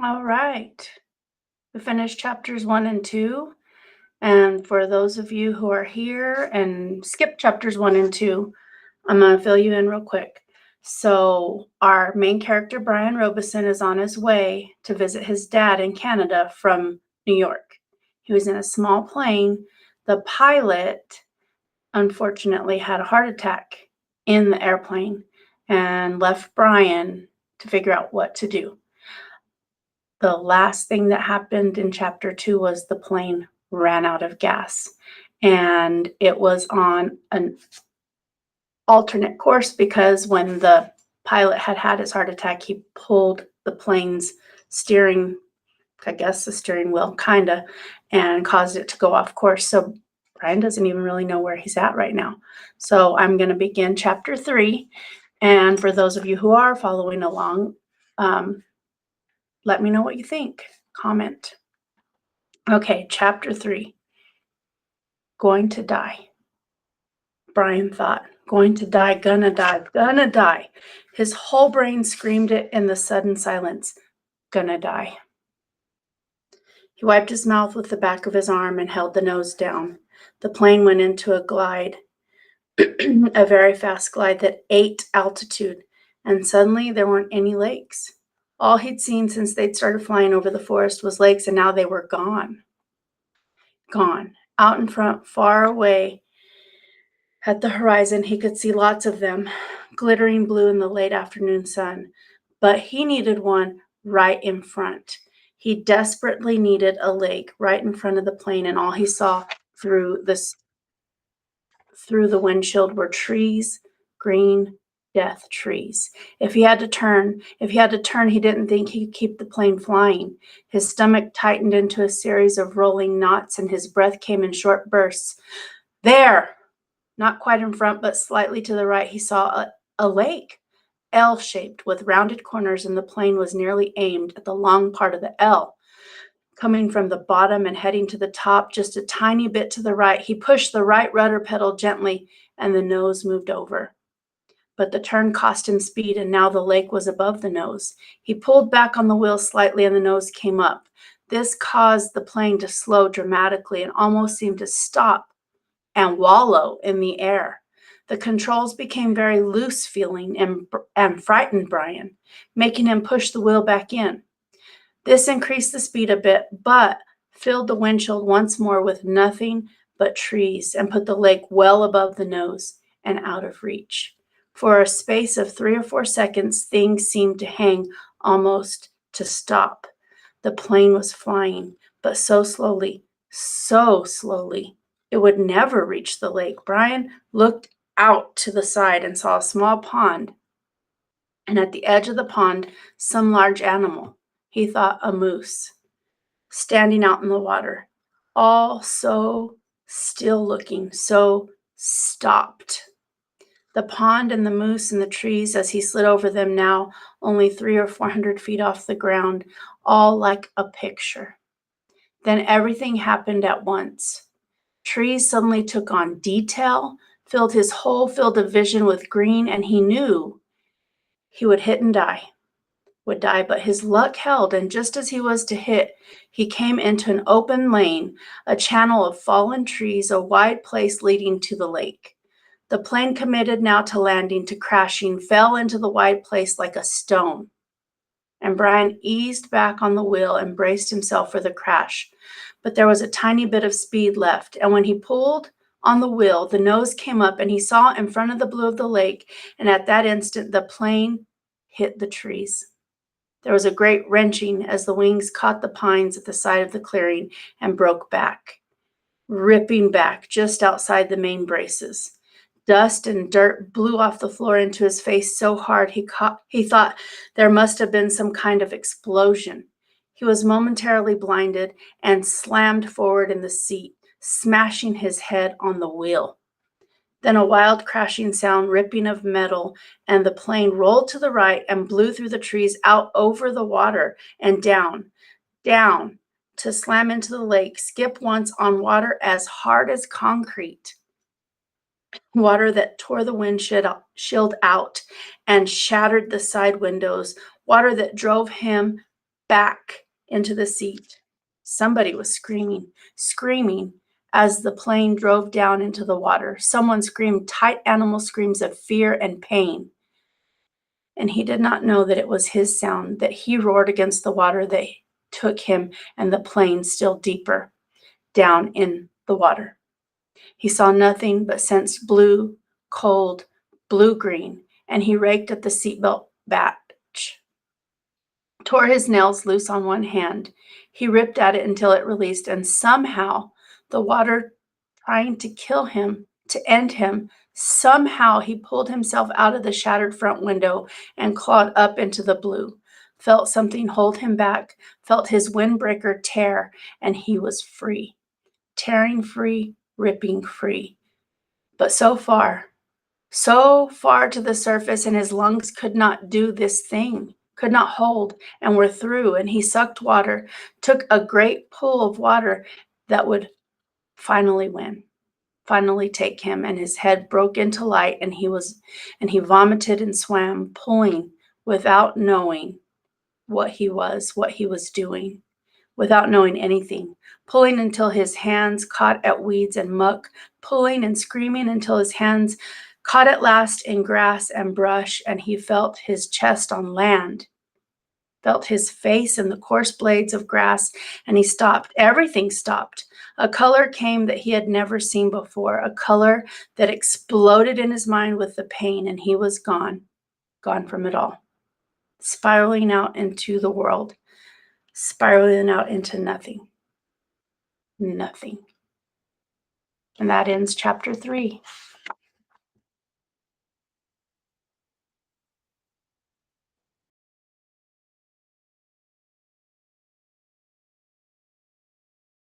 All right. We finished chapters 1 and 2. And for those of you who are here and skip chapters 1 and 2, I'm going to fill you in real quick. So, our main character, Brian Robeson, is on his way to visit his dad in Canada from New York. He was in a small plane. The pilot, unfortunately, had a heart attack in the airplane and left Brian to figure out what to do. The last thing that happened in chapter 2 was the plane ran out of gas, and it was on an alternate course because when the pilot had his heart attack, he pulled the plane's steering, I guess the steering wheel, kinda, and caused it to go off course. So Brian doesn't even really know where he's at right now. So I'm going to begin chapter 3. And for those of you who are following along, let me know what you think. Comment. Okay, chapter 3. Going to die. Brian thought, going to die, gonna die, gonna die. His whole brain screamed it in the sudden silence. Gonna die. He wiped his mouth with the back of his arm and held the nose down. The plane went into a glide, a very fast glide that ate altitude, and suddenly there weren't any lakes. All he'd seen since they'd started flying over the forest was lakes, and now they were gone. Gone. Out in front, far away, at the horizon, he could see lots of them, glittering blue in the late afternoon sun. But he needed one right in front. He desperately needed a lake right in front of the plane, and all he saw through the windshield were trees, green death trees. If he had to turn, he didn't think he could keep the plane flying. His stomach tightened into a series of rolling knots, and his breath came in short bursts. There! Not quite in front, but slightly to the right, he saw a lake, L-shaped with rounded corners, and the plane was nearly aimed at the long part of the L. Coming from the bottom and heading to the top, just a tiny bit to the right, he pushed the right rudder pedal gently, and the nose moved over. But the turn cost him speed, and now the lake was above the nose. He pulled back on the wheel slightly, and the nose came up. This caused the plane to slow dramatically and almost seemed to stop and wallow in the air. The controls became very loose feeling and frightened Brian, making him push the wheel back in. This increased the speed a bit, but filled the windshield once more with nothing but trees and put the lake well above the nose and out of reach. For a space of 3 or 4 seconds, things seemed to hang almost to stop. The plane was flying, but so slowly, it would never reach the lake. Brian looked out to the side and saw a small pond, and at the edge of the pond, some large animal. He thought a moose, standing out in the water, all so still looking, so stopped. The pond and the moose and the trees, as he slid over them now, only 300 or 400 feet off the ground, all like a picture. Then everything happened at once. Trees suddenly took on detail, filled his whole field of vision with green, and he knew he would hit and would die, but his luck held, and just as he was to hit, he came into an open lane, a channel of fallen trees, a wide place leading to the lake. The plane, committed now to landing, to crashing, fell into the wide place like a stone, and Brian eased back on the wheel and braced himself for the crash. But there was a tiny bit of speed left, and when he pulled on the wheel, the nose came up, and he saw in front of the blue of the lake, and at that instant the plane hit the trees. There was a great wrenching as the wings caught the pines at the side of the clearing and broke back, ripping back just outside the main braces. Dust and dirt blew off the floor into his face so hard he thought there must have been some kind of explosion. He was momentarily blinded and slammed forward in the seat, smashing his head on the wheel. Then a wild crashing sound, ripping of metal, and the plane rolled to the right and blew through the trees, out over the water and down, down, to slam into the lake, skip once on water as hard as concrete. Water that tore the windshield out and shattered the side windows, water that drove him back into the seat. Somebody was screaming as the plane drove down into the water. Someone screamed tight animal screams of fear and pain. And he did not know that it was his sound, that he roared against the water that took him and the plane still deeper down in the water. He saw nothing but sensed blue, cold, blue-green, and he raked at the seatbelt batch, tore his nails loose on one hand. He ripped at it until it released, and somehow the water trying to kill him, to end him, somehow he pulled himself out of the shattered front window and clawed up into the blue, felt something hold him back, felt his windbreaker tear, and he was free, tearing free, ripping free. But so far to the surface, and his lungs could not do this thing, could not hold, and were through. And he sucked water, took a great pull of water that would finally win, finally take him, and his head broke into light, and he vomited and swam, pulling without knowing what he was doing, without knowing anything, pulling until his hands caught at weeds and muck, pulling and screaming until his hands caught at last in grass and brush, and he felt his chest on land, felt his face in the coarse blades of grass, and he stopped. Everything stopped. A color came that he had never seen before, a color that exploded in his mind with the pain, and he was gone from it all, spiraling out into the world, spiraling out into nothing. And that ends chapter 3.